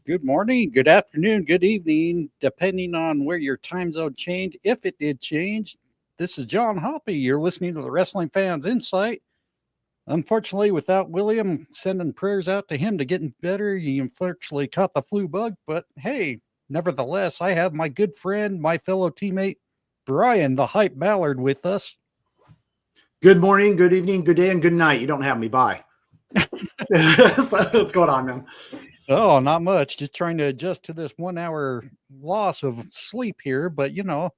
Good morning, good afternoon, good evening, depending on where your time zone changed. If it did change, this is John Hoppy. You're listening to the Wrestling Fans Insight. Unfortunately, without William, sending prayers out to him to getting better, he unfortunately caught the flu bug. But hey, nevertheless, I have my good friend, my fellow teammate, Bryan, the Hype Ballard, with us. Good morning, good evening, good day, and good night. You don't have me. Bye. So, what's going on, man? Oh, not much. Just trying to adjust to this 1 hour loss of sleep here. But, other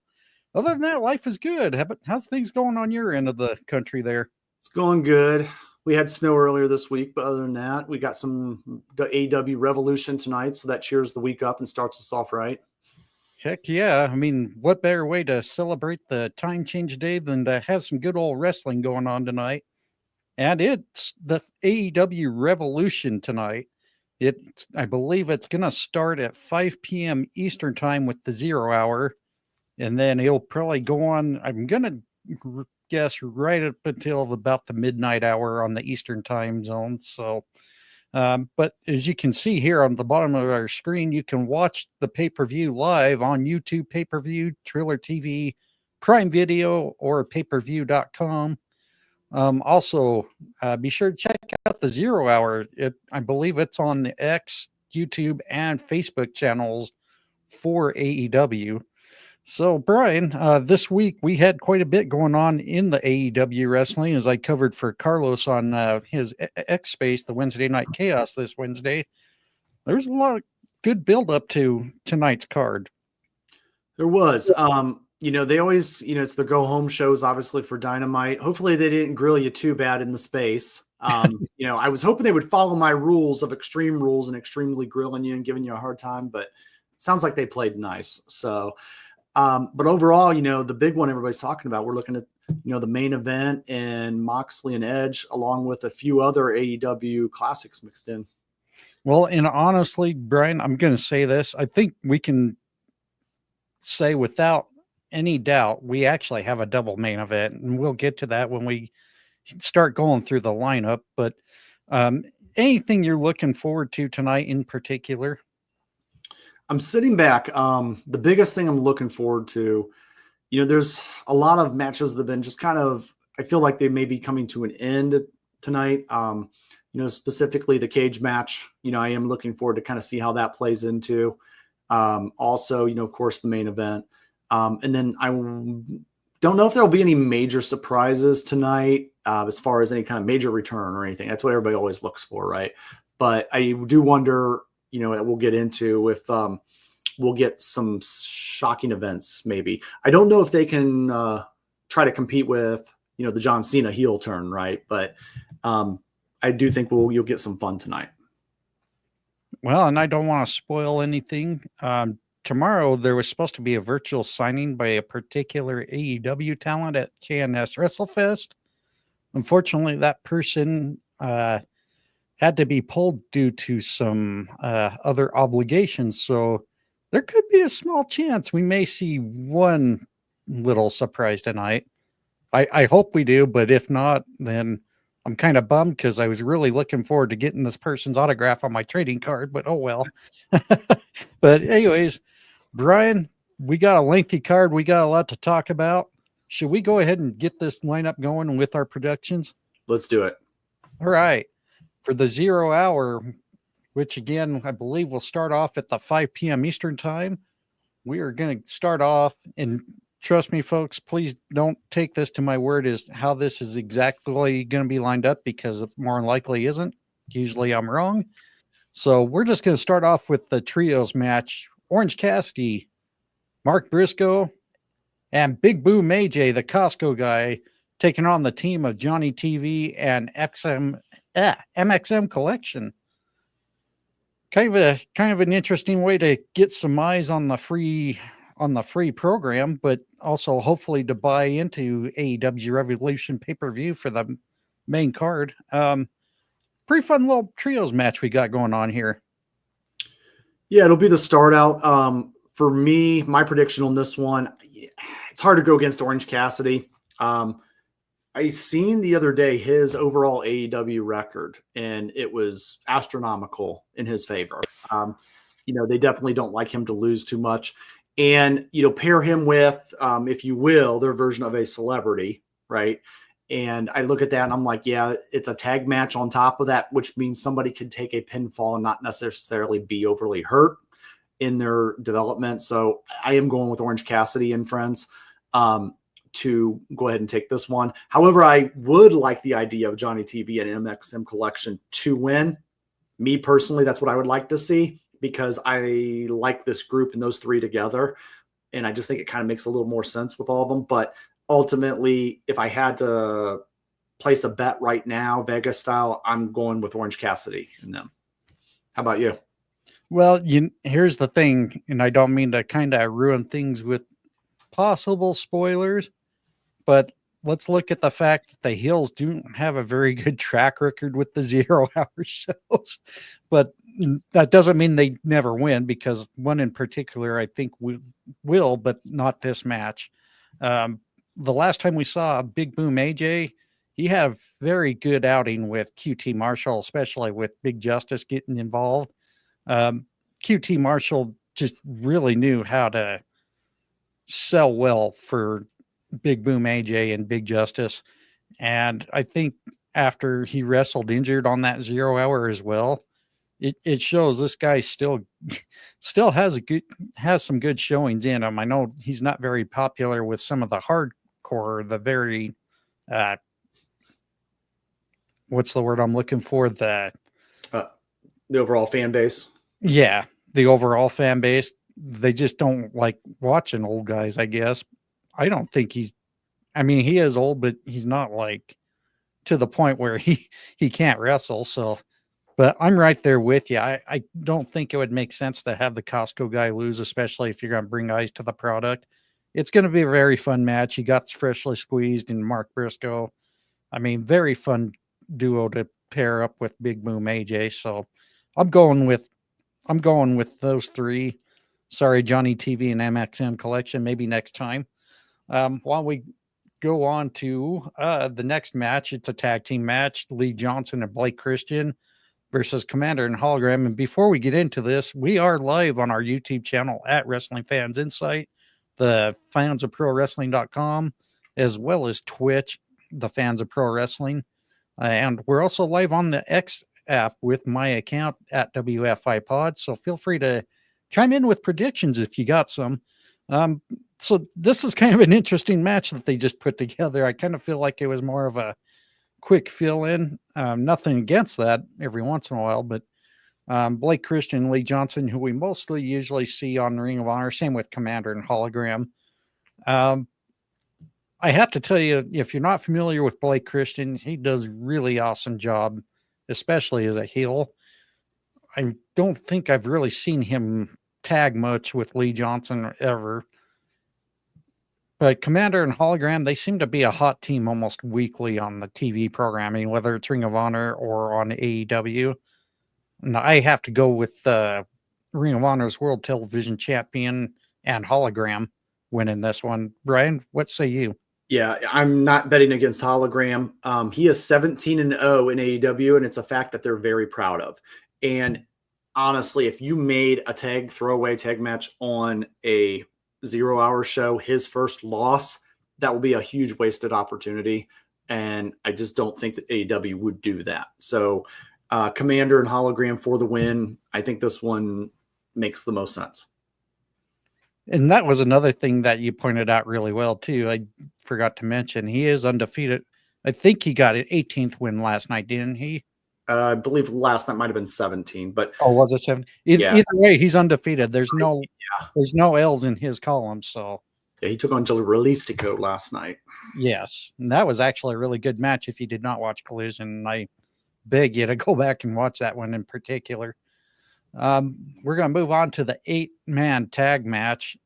than that, life is good. How's things going on your end of the country there? It's going good. We had snow earlier this week, but other than that, we got the AEW Revolution tonight, so that cheers the week up and starts us off right. Heck yeah. I mean, what better way to celebrate the time change day than to have some good old wrestling going on tonight? And it's the AEW Revolution tonight. I believe it's going to start at 5 p.m. Eastern time with the 0 hour. And then it'll probably go on, I'm going to guess, right up until about the midnight hour on the Eastern time zone. So, but as you can see here on the bottom of our screen, you can watch the pay-per-view live on YouTube pay-per-view, Triller TV, Prime Video, or pay-per-view.com. Also, be sure to check out the 0 hour. I believe it's on the X, YouTube, and Facebook channels for AEW. So, Bryan, this week we had quite a bit going on in the AEW wrestling, as I covered for Carlos on his X Space, the Wednesday Night Chaos this Wednesday. There's a lot of good build up to tonight's card. There was. They always, it's the go home shows, obviously, for Dynamite. Hopefully, they didn't grill you too bad in the space. I was hoping they would follow my rules of extreme rules and extremely grilling you and giving you a hard time, but it sounds like they played nice. So, but overall, the big one everybody's talking about, we're looking at, the main event and Moxley and Edge, along with a few other AEW classics mixed in. Well, and honestly, Bryan, I'm going to say this. I think we can say without any doubt, we actually have a double main event, and we'll get to that when we start going through the lineup. But anything you're looking forward to tonight in particular? I'm sitting back. The biggest thing I'm looking forward to, there's a lot of matches that have been just kind of, I feel like they may be coming to an end tonight. Specifically the cage match, I am looking forward to kind of see how that plays into. Also, of course, the main event. And then I don't know if there'll be any major surprises tonight as far as any kind of major return or anything. That's what everybody always looks for, right? But I do wonder, we'll get into if we'll get some shocking events maybe. I don't know if they can try to compete with, the John Cena heel turn, right? But I do think you'll get some fun tonight. Well, and I don't want to spoil anything. Tomorrow, there was supposed to be a virtual signing by a particular AEW talent at KNS WrestleFest. Unfortunately, that person had to be pulled due to some other obligations. So there could be a small chance we may see one little surprise tonight. I hope we do, but if not, then I'm kind of bummed because I was really looking forward to getting this person's autograph on my trading card, but oh well. But anyways, Bryan, we got a lengthy card. We got a lot to talk about. Should we go ahead and get this lineup going with our predictions? Let's do it. All right. For the 0 hour, which again, I believe will start off at the 5 p.m. Eastern time, we are going to start off, and trust me, folks, please don't take this to my word as how this is exactly going to be lined up, because it more than likely isn't. Usually I'm wrong. So we're just going to start off with the trios match. Orange Cassidy, Mark Briscoe, and Big Boo Mayjay, the Costco guy, taking on the team of Johnny TV and MXM Collection. Kind of an interesting way to get some eyes on the free program, but also hopefully to buy into AEW Revolution pay-per-view for the main card. Pretty fun little trios match we got going on here. Yeah, it'll be the start out. For me, my prediction on this one, it's hard to go against Orange Cassidy. I seen the other day his overall AEW record, and it was astronomical in his favor. they definitely don't like him to lose too much. And, pair him with, if you will, their version of a celebrity, right? And I look at that and I'm like, yeah, it's a tag match on top of that, which means somebody could take a pinfall and not necessarily be overly hurt in their development. So I am going with Orange Cassidy and friends to go ahead and take this one. However, I would like the idea of Johnny TV and MXM Collection to win. Me personally, that's what I would like to see, because I like this group and those three together. And I just think it kind of makes a little more sense with all of them. But ultimately, if I had to place a bet right now, Vegas style, I'm going with Orange Cassidy and them. How about you? Well, here's the thing, and I don't mean to kind of ruin things with possible spoilers, but let's look at the fact that the Heels do have a very good track record with the 0 hour shows. But that doesn't mean they never win, because one in particular, I think will, but not this match. The last time we saw Big Boom AJ, he had a very good outing with QT Marshall, especially with Big Justice getting involved. QT Marshall just really knew how to sell well for Big Boom AJ and Big Justice. And I think after he wrestled injured on that 0 hour as well, it shows this guy still has some good showings in him. I know he's not very popular with some of the hardcore, the very what's the word I'm looking for? The overall fan base. Yeah, the overall fan base. They just don't like watching old guys, I guess. I don't think he is old, but he's not like to the point where he can't wrestle. So, but I'm right there with you. I don't think it would make sense to have the Costco guy lose, especially if you're going to bring eyes to the product. It's going to be a very fun match. You got Freshly Squeezed and Mark Briscoe. I mean, very fun duo to pair up with Big Boom AJ. So I'm going with those three. Sorry, Johnny TV and MXM Collection. Maybe next time. While we go on to the next match, it's a tag team match. Lee Johnson and Blake Christian versus Commander and Hologram. And before we get into this, we are live on our YouTube channel at Wrestling Fans Insight, the fans of pro wrestling.com, as well as Twitch, the fans of pro wrestling. And we're also live on the X app with my account at WFI Pod. So feel free to chime in with predictions if you got some. So this is kind of an interesting match that they just put together. I kind of feel like it was more of a quick fill in. Nothing against that every once in a while, but Blake Christian, Lee Johnson, who we mostly usually see on Ring of Honor, same with Commander and Hologram. I have to tell you, if you're not familiar with Blake Christian, he does a really awesome job, especially as a heel. I don't think I've really seen him tag much with Lee Johnson ever. But Commander and Hologram, they seem to be a hot team almost weekly on the TV programming, whether it's Ring of Honor or on AEW. And I have to go with Ring of Honor's World Television Champion and Hologram winning this one. Brian, what say you? Yeah, I'm not betting against Hologram. He is 17-0 in AEW, and it's a fact that they're very proud of. And honestly, if you made a throwaway tag match on a 0 hour show, his first loss, that will be a huge wasted opportunity. And I just don't think that AEW would do that. So Commander and Hologram for the win. I think this one makes the most sense. And that was another thing that you pointed out really well, too. I forgot to mention, he is undefeated. I think he got an 18th win last night, didn't he? I believe last night might have been 17, but was it 17? Either way, he's undefeated. There's no L's in his column. So yeah, he took on Jalisco last night. Yes, and that was actually a really good match. If you did not watch Collision, I beg you to go back and watch that one in particular. We're going to move on to the 8-man tag match.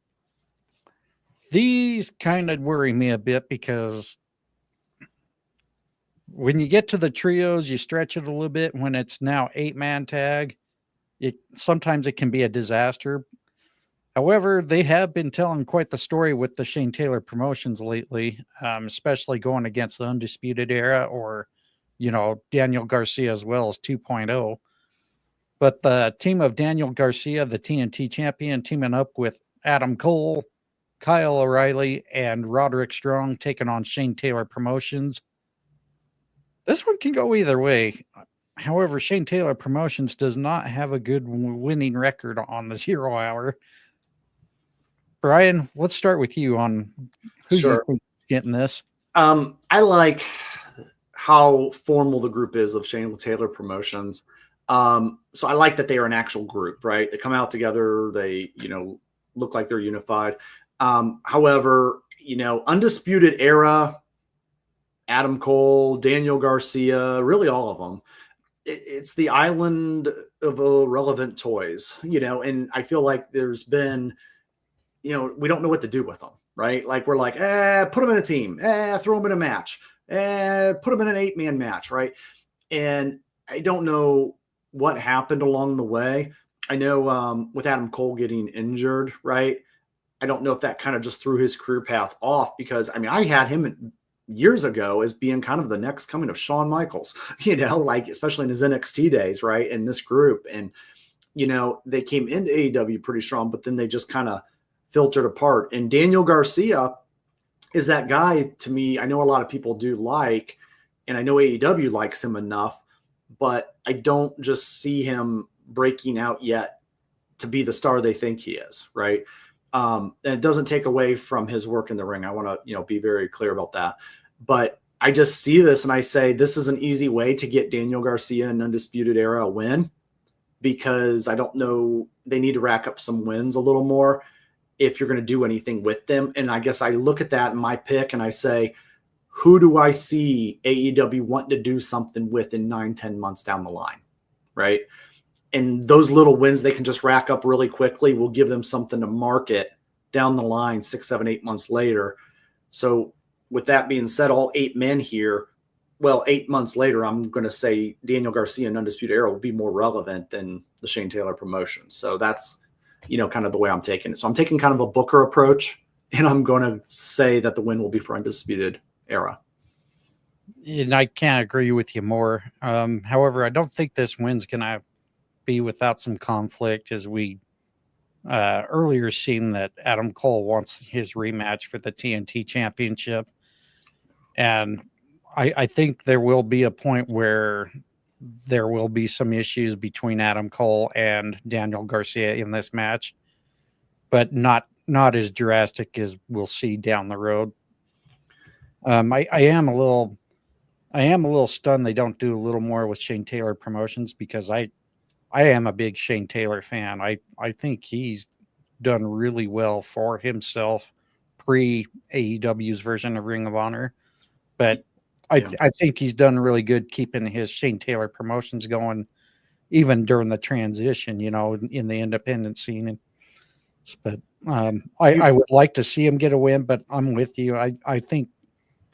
These kind of worry me a bit because when you get to the trios, you stretch it a little bit. When it's now 8-man tag, sometimes it can be a disaster. However, they have been telling quite the story with the Shane Taylor promotions lately, especially going against the Undisputed Era or, Daniel Garcia as well as 2.0. But the team of Daniel Garcia, the TNT champion, teaming up with Adam Cole, Kyle O'Reilly, and Roderick Strong taking on Shane Taylor Promotions. This one can go either way. However, Shane Taylor Promotions does not have a good winning record on the 0 Hour. Brian, let's start with you on who you think is getting this. I like how formal the group is of Shane Taylor Promotions. So I like that they are an actual group, right? They come out together. They, look like they're unified. However, Undisputed Era, Adam Cole, Daniel Garcia, really all of them. It's the island of irrelevant toys, and I feel like there's been, we don't know what to do with them, right? Like we're like, put them in a team, throw them in a match, put them in an 8-man match, right? And I don't know what happened along the way. I know with Adam Cole getting injured, right? I don't know if that kind of just threw his career path off, because I had him years ago as being kind of the next coming of Shawn Michaels, like especially in his NXT days, right? In this group. And, they came into AEW pretty strong, but then they just kind of filtered apart. And Daniel Garcia is that guy to me. I know a lot of people do like, and I know AEW likes him enough, but I don't just see him breaking out yet to be the star they think he is, right? And it doesn't take away from his work in the ring. I want to, be very clear about that. But I just see this and I say, this is an easy way to get Daniel Garcia and Undisputed Era a win, because I don't know, they need to rack up some wins a little more if you're going to do anything with them. And I guess I look at that in my pick and I say, who do I see AEW wanting to do something with in 9-10 months down the line, right? And those little wins they can just rack up really quickly will give them something to market down the line 6, 7, 8 months later. So with that being said, all 8 men here, 8 months later, I'm going to say Daniel Garcia and Undisputed Era will be more relevant than the Shane Taylor Promotions. So that's, kind of the way I'm taking it. So I'm taking kind of a Booker approach, and I'm going to say that the win will be for Undisputed Era. And I can't agree with you more. However, I don't think this win's going to be without some conflict, as we earlier seen that Adam Cole wants his rematch for the TNT Championship. And I think there will be a point where there will be some issues between Adam Cole and Daniel Garcia in this match, but not as drastic as we'll see down the road. I am a little stunned they don't do a little more with Shane Taylor Promotions, because I am a big Shane Taylor fan. I think he's done really well for himself pre AEW's version of Ring of Honor, but I think he's done really good keeping his Shane Taylor Promotions going, even during the transition, in the independent scene. But I would like to see him get a win, but I'm with you. I think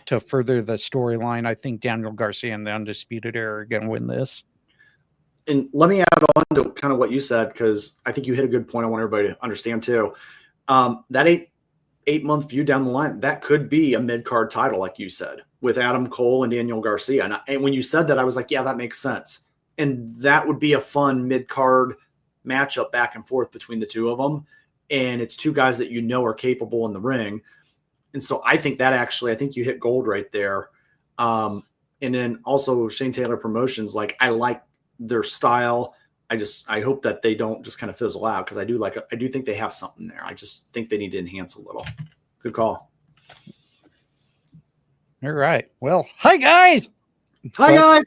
to further the storyline, I think Daniel Garcia and the Undisputed Era are going to win this. And let me add on to kind of what you said, because I think you hit a good point. I want everybody to understand too. That 8-month feud down the line, that could be a mid-card title, like you said, with Adam Cole and Daniel Garcia. And when you said that, I was like, yeah, that makes sense. And that would be a fun mid-card matchup back and forth between the two of them. And it's two guys that are capable in the ring. And so I think you hit gold right there. And then also Shane Taylor Promotions, I like their style. I hope that they don't just kind of fizzle out, because I do think they have something there. I just think they need to enhance a little. Good call. All right. Well, hi guys. Guys.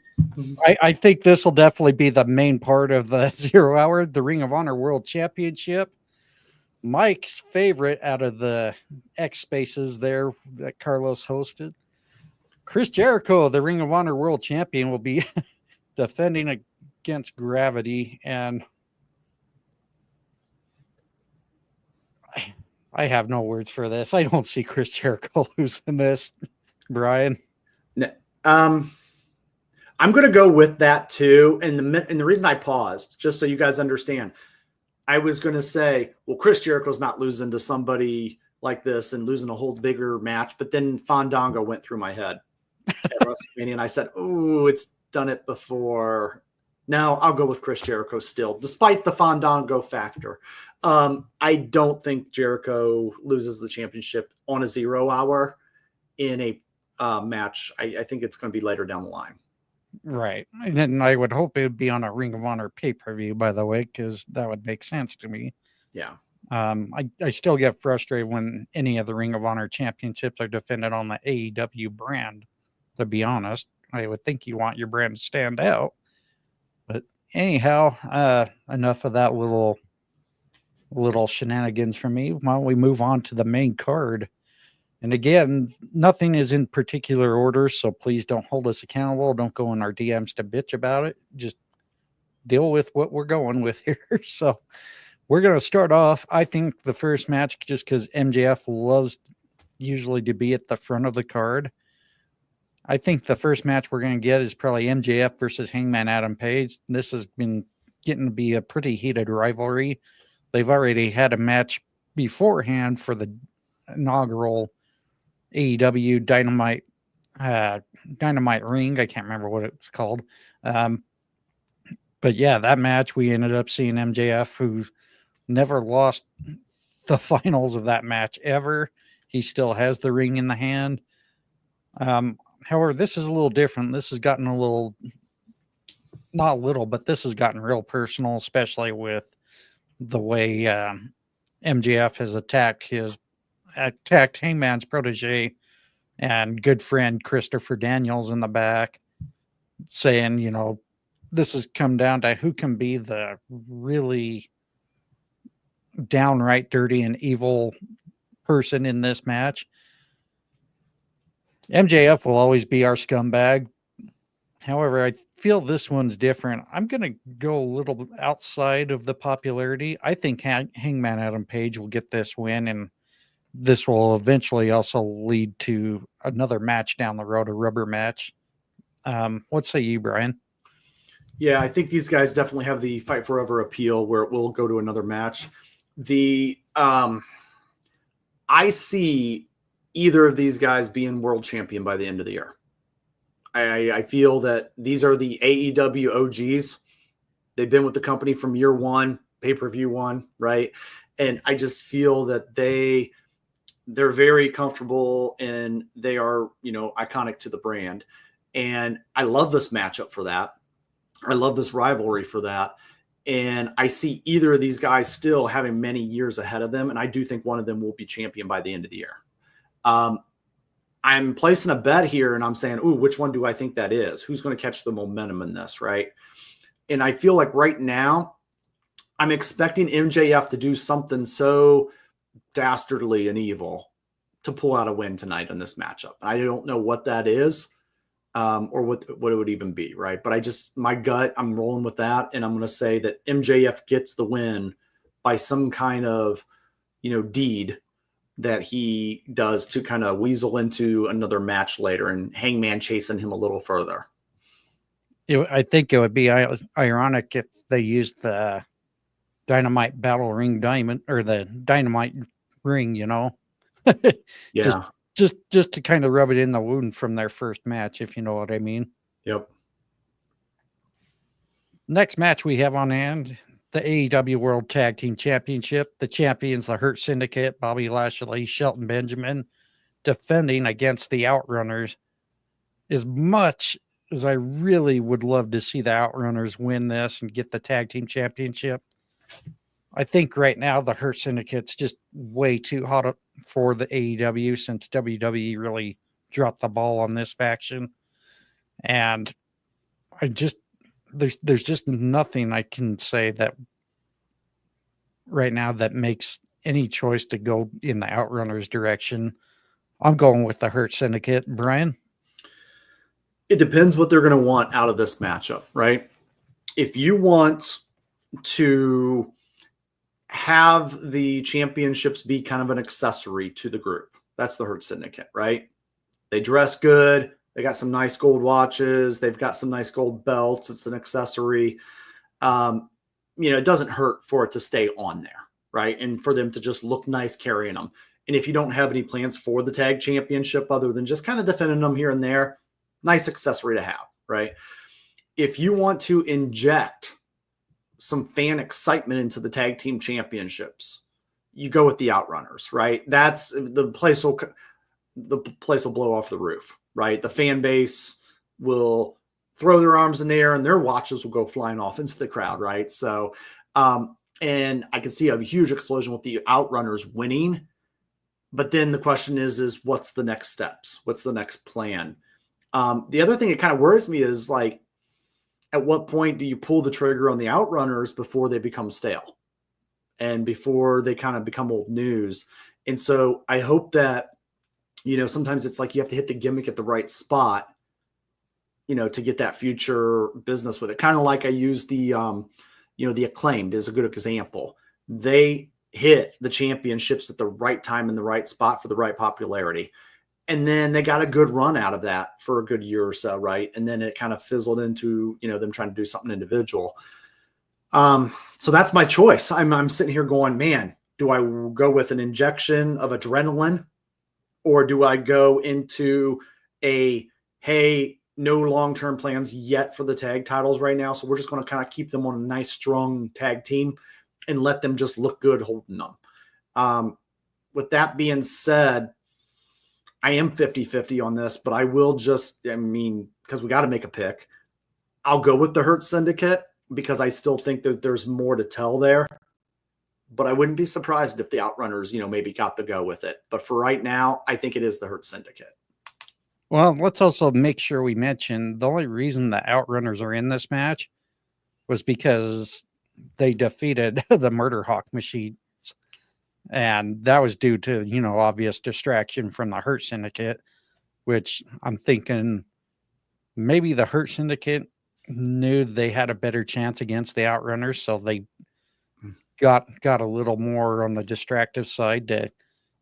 I think this will definitely be the main part of the 0 Hour, the Ring of Honor World Championship. Mike's favorite out of the X Spaces there that Carlos hosted, Chris Jericho, the Ring of Honor World Champion, will be defending against Gravity. And I have no words for this. I don't see Chris Jericho losing this, Brian. I'm going to go with that too. And the reason I paused, just so you guys understand, I was going to say, well, Chris Jericho's not losing to somebody like this and losing a whole bigger match. But then Fandango went through my head at WrestleMania, and I said, oh, it's done it before. No, I'll go with Chris Jericho still, despite the Fandango factor. I don't think Jericho loses the championship on a 0 hour in a match. I think it's going to be later down the line. Right. And then I would hope it would be on a Ring of Honor pay-per-view, by the way, because that would make sense to me. Yeah. I still get frustrated when any of the Ring of Honor championships are defended on the AEW brand, to be honest. I would think you want your brand to stand out. But anyhow, enough of that little shenanigans from me. Why don't we move on to the main card? And again, nothing is in particular order, so please don't hold us accountable. Don't go in our DMs to bitch about it. Just deal with what we're going with here. So we're going to start off, I think, the first match, just because MJF loves usually to be at the front of the card. I think the first match we're going to get is probably MJF versus Hangman Adam Page. This has been getting to be a pretty heated rivalry. They've already had a match beforehand for the inaugural AEW Dynamite Ring. I can't remember what it's called. But yeah, that match, we ended up seeing MJF, who never lost the finals of that match ever. He still has the ring in the hand. However, this is a little different. This has gotten a little, not a little, but this has gotten real personal, especially with the way MJF has attacked Hangman's protege and good friend Christopher Daniels in the back, saying, you know, this has come down to who can be the really downright dirty and evil person in this match. MJF will always be our scumbag. However, I feel this one's different. I'm going to go a little outside of the popularity. I think Hangman Adam Page will get this win, and this will eventually also lead to another match down the road, a rubber match. What say you, Brian? Yeah, I think these guys definitely have the fight forever appeal where it will go to another match. I see either of these guys being world champion by the end of the year. I feel that these are the AEW OGs. They've been with the company from year one, pay-per-view one, right? And I just feel that they're very comfortable and they are, you know, iconic to the brand. And I love this matchup for that. I love this rivalry for that. And I see either of these guys still having many years ahead of them. And I do think one of them will be champion by the end of the year. I'm placing a bet here and I'm saying, ooh, which one do I think that is? Who's going to catch the momentum in this, right? And I feel like right now I'm expecting MJF to do something so dastardly and evil to pull out a win tonight in this matchup. I don't know what that is. Or what it would even be, right? But my gut, I'm rolling with that, and I'm going to say that MJF gets the win by some kind of, you know, deed that he does to kind of weasel into another match later, and Hangman chasing him a little further. I think it would be ironic if they used the Dynamite Battle Ring Diamond, or the Dynamite Ring, you know. Yeah. Just to kind of rub it in the wound from their first match, if you know what I mean. Yep. Next match we have on hand, the AEW World Tag Team Championship. The champions, the Hurt Syndicate, Bobby Lashley, Shelton Benjamin, defending against the Outrunners. As much as I really would love to see the Outrunners win this and get the Tag Team Championship, I think right now the Hurt Syndicate's just way too hot for the AEW, since WWE really dropped the ball on this faction. And there's just nothing I can say that right now that makes any choice to go in the Outrunners direction. I'm going with the Hurt Syndicate. Brian? It depends what they're going to want out of this matchup, right? If you want to have the championships be kind of an accessory to the group, that's the Hurt Syndicate, right? They dress good. They got some nice gold watches. They've got some nice gold belts. It's an accessory. It doesn't hurt for it to stay on there, right? And for them to just look nice carrying them. And if you don't have any plans for the tag championship other than just kind of defending them here and there, nice accessory to have, right? if you want to inject some fan excitement into the tag team championships, you go with the Outrunners, right? That's the place will blow off the roof, right? The fan base will throw their arms in the air and their watches will go flying off into the crowd, right? So, and I can see a huge explosion with the Outrunners winning. But then the question is what's the next steps? What's the next plan? The other thing that kind of worries me is like, at what point do you pull the trigger on the Outrunners before they become stale and before they kind of become old news? And so I hope that, sometimes it's like you have to hit the gimmick at the right spot, to get that future business with it. Kind of like I use the Acclaimed is a good example. They hit the championships at the right time in the right spot for the right popularity. And then they got a good run out of that for a good year or so, right? And then it kind of fizzled into, them trying to do something individual. So that's my choice. I'm sitting here going, man, do I go with an injection of adrenaline, or do I go into hey, no long-term plans yet for the tag titles right now, so we're just going to kind of keep them on a nice, strong tag team and let them just look good holding them. With that being said, I am 50-50 on this, but I will because we got to make a pick. I'll go with the Hurt Syndicate because I still think that there's more to tell there. But I wouldn't be surprised if the Outrunners, maybe got the go with it. But for right now, I think it is the Hurt Syndicate. Well, let's also make sure we mention the only reason the Outrunners are in this match was because they defeated the Murder Hawk Machines. And that was due to, obvious distraction from the Hurt Syndicate, which I'm thinking maybe the Hurt Syndicate knew they had a better chance against the Outrunners, so they got a little more on the distractive side to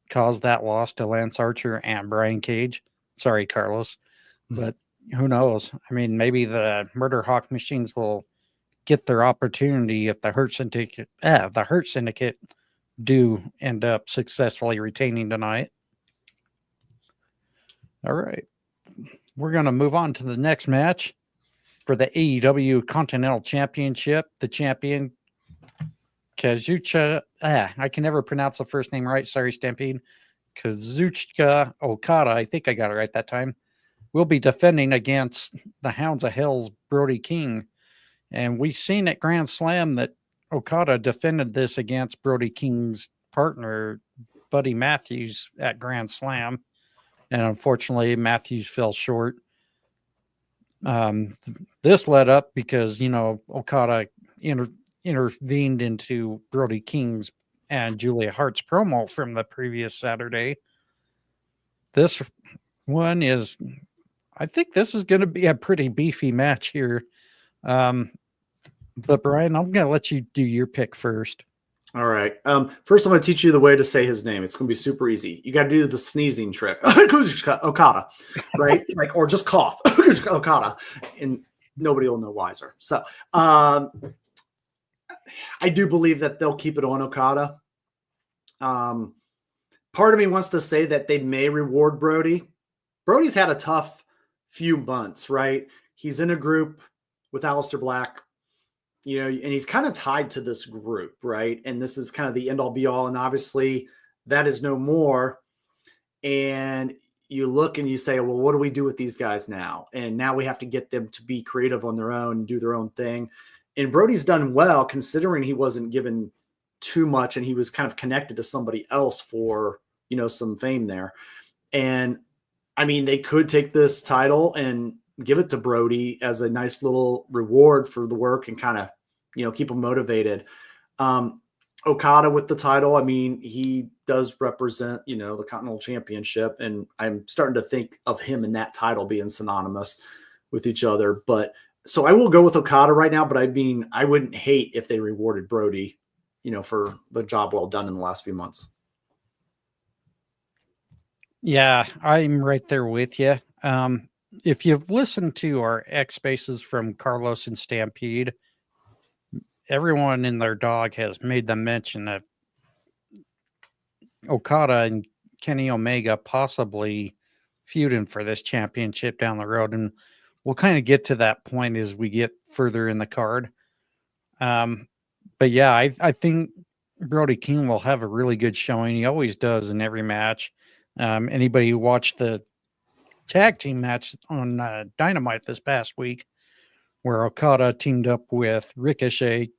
cause that loss to Lance Archer and Brian Cage. Sorry, Carlos, but who knows? Maybe the Murder Hawk Machines will get their opportunity if the Hurt Syndicate do end up successfully retaining tonight. All right. We're going to move on to the next match for the AEW Continental Championship. The champion, Kazuchika, I can never pronounce the first name right. Sorry, Stampede. Kazuchika Okada, I think I got it right that time, will be defending against the Hounds of Hell's Brody King. And we've seen at Grand Slam that Okada defended this against Brody King's partner, Buddy Matthews, at Grand Slam. And unfortunately, Matthews fell short. This led up because, Okada intervened into Brody King's and Julia Hart's promo from the previous Saturday. This one I think this is going to be a pretty beefy match here. But Brian, I'm going to let you do your pick first. All right. First, I'm going to teach you the way to say his name. It's going to be super easy. You got to do the sneezing trick. Okada, right? Or just cough. Okada. And nobody will know wiser. So I do believe that they'll keep it on Okada. Part of me wants to say that they may reward Brody. Brody's had a tough few months, right? He's in a group with Aleister Black. And he's kind of tied to this group, right? And this is kind of the end all be all. And obviously that is no more. And you look and you say, well, what do we do with these guys now? And now we have to get them to be creative on their own, do their own thing. And Brody's done well considering he wasn't given too much and he was kind of connected to somebody else for, some fame there. And they could take this title and give it to Brody as a nice little reward for the work and kind of, keep him motivated. Okada with the title, he does represent, the Continental Championship, and I'm starting to think of him and that title being synonymous with each other. But so I will go with Okada right now, but I wouldn't hate if they rewarded Brody, for the job well done in the last few months. Yeah, I'm right there with you. If you've listened to our X Spaces from Carlos and Stampede, everyone in their dog has made the mention of Okada and Kenny Omega possibly feuding for this championship down the road. And we'll kind of get to that point as we get further in the card. But yeah, I think Brody King will have a really good showing. He always does in every match. Anybody who watched the tag team match on Dynamite this past week, where Okada teamed up with Ricochet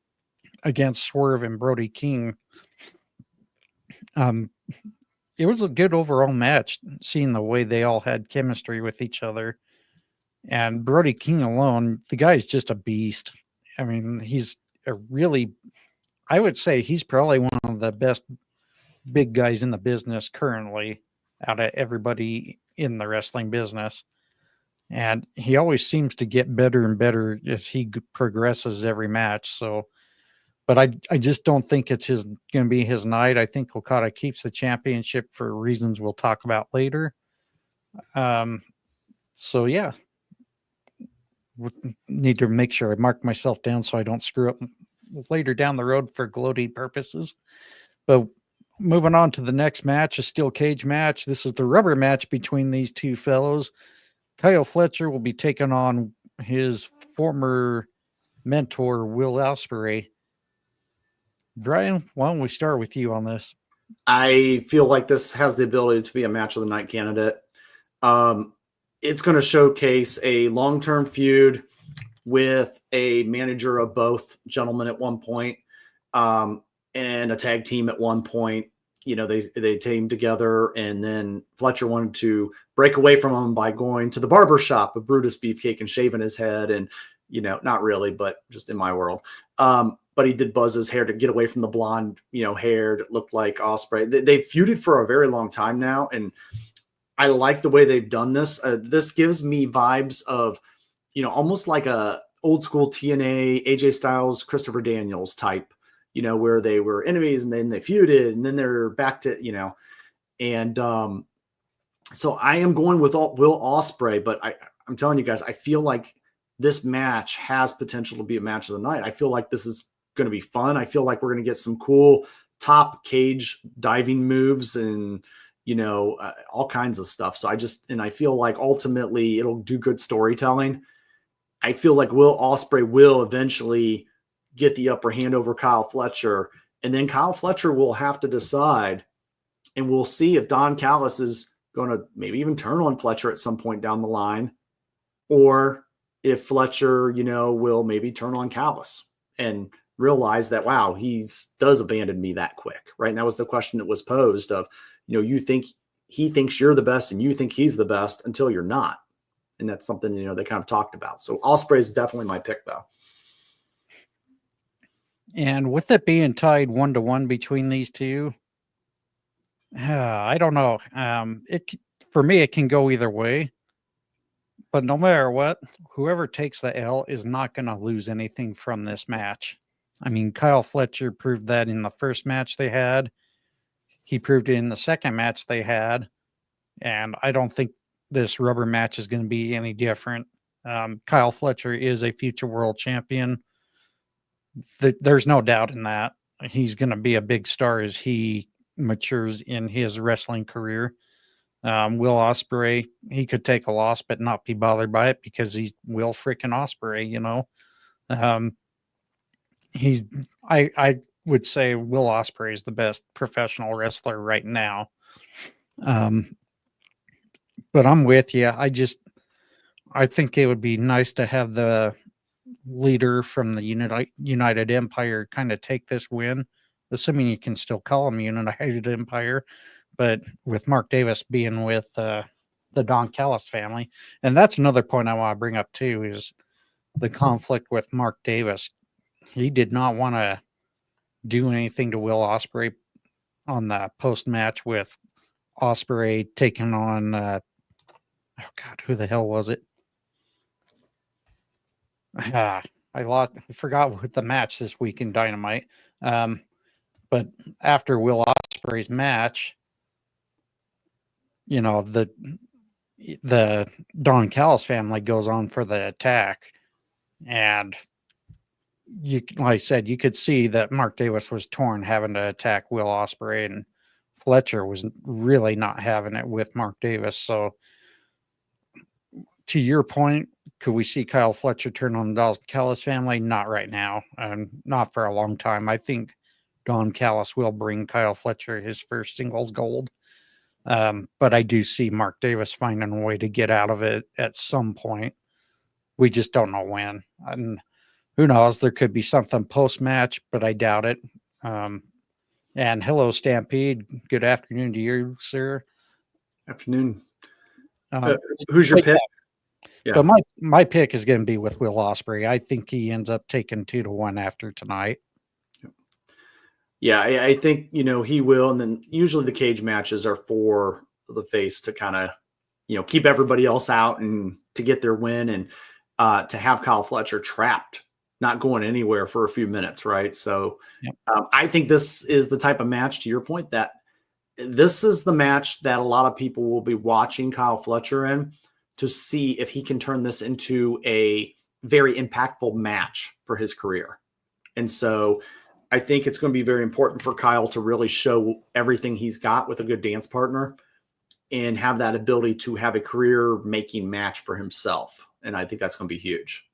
against Swerve and Brody King, it was a good overall match, seeing the way they all had chemistry with each other. And Brody King alone, the guy is just a beast. I mean, he's a really, I would say he's probably one of the best big guys in the business currently out of everybody in the wrestling business. And he always seems to get better and better as he progresses every match. So, but I just don't think it's going to be his night. I think Okada keeps the championship for reasons we'll talk about later. So yeah, need to make sure I mark myself down so I don't screw up later down the road for gloating purposes. But moving on to the next match, a steel cage match. This is the rubber match between these two fellows. Kyle Fletcher will be taking on his former mentor, Will Ospreay. Brian, why don't we start with you on this? I feel like this has the ability to be a match of the night candidate. It's going to showcase a long-term feud with a manager of both gentlemen at one point, and a tag team at one point. You know, they teamed together, and then Fletcher wanted to break away from him by going to the barber shop of Brutus Beefcake and shaving his head. And, you know, not really, but just in my world. But he did buzz his hair to get away from the blonde, hair that looked like Ospreay. They feuded for a very long time now, and I like the way they've done this. This gives me vibes of, almost like a old school TNA, AJ Styles, Christopher Daniels type, where they were enemies and then they feuded and then they're back to, and so I am going with Will Ospreay, but I'm telling you guys, I feel like this match has potential to be a match of the night. I feel like this is going to be fun. I feel like we're going to get some cool top cage diving moves and, all kinds of stuff. So I feel like ultimately it'll do good storytelling. I feel like Will Ospreay will eventually get the upper hand over Kyle Fletcher, and then Kyle Fletcher will have to decide, and we'll see if Don Callis is going to maybe even turn on Fletcher at some point down the line, or if Fletcher, will maybe turn on Callis and realize that, wow, he does abandon me that quick, right? And that was the question that was posed of, you think he thinks you're the best and you think he's the best until you're not. And that's something, they kind of talked about. So Ospreay is definitely my pick, though. And with it being tied 1-1 between these two, I don't know. For me, it can go either way. But no matter what, whoever takes the L is not going to lose anything from this match. I mean, Kyle Fletcher proved that in the first match they had. He proved it in the second match they had. And I don't think this rubber match is going to be any different. Kyle Fletcher is a future world champion. There's no doubt in that. He's going to be a big star as he matures in his wrestling career. Will Ospreay, he could take a loss but not be bothered by it because he's Will freaking Ospreay, I would say Will Ospreay is the best professional wrestler right now. But I'm with you. I think it would be nice to have the leader from the United Empire kind of take this win, assuming you can still call him United Empire, but with Mark Davis being with the Don Callis family. And that's another point I want to bring up too, is the conflict with Mark Davis. He did not want to do anything to Will Ospreay on the post-match with Ospreay taking on, oh God, who the hell was it? I forgot what the match this week in Dynamite. But after Will Ospreay's match, the Don Callis family goes on for the attack, and like I said, you could see that Mark Davis was torn having to attack Will Ospreay, and Fletcher was really not having it with Mark Davis. So to your point, could we see Kyle Fletcher turn on the Don Callis family? Not right now, and not for a long time. I think Don Callis will bring Kyle Fletcher his first singles gold. But I do see Mark Davis finding a way to get out of it at some point. We just don't know when. And who knows? There could be something post-match, but I doubt it. And hello, Stampede. Good afternoon to you, sir. Afternoon. Who's your pick? Yeah. But my pick is going to be with Will Ospreay. I think he ends up taking 2-1 after tonight. Yeah, I think, he will. And then usually the cage matches are for the face to kind of, keep everybody else out and to get their win and to have Kyle Fletcher trapped, not going anywhere for a few minutes, right? So I think this is the type of match, to your point, that this is the match that a lot of people will be watching Kyle Fletcher in to see if he can turn this into a very impactful match for his career. And so I think it's going to be very important for Kyle to really show everything he's got with a good dance partner and have that ability to have a career-making match for himself. And I think that's going to be huge.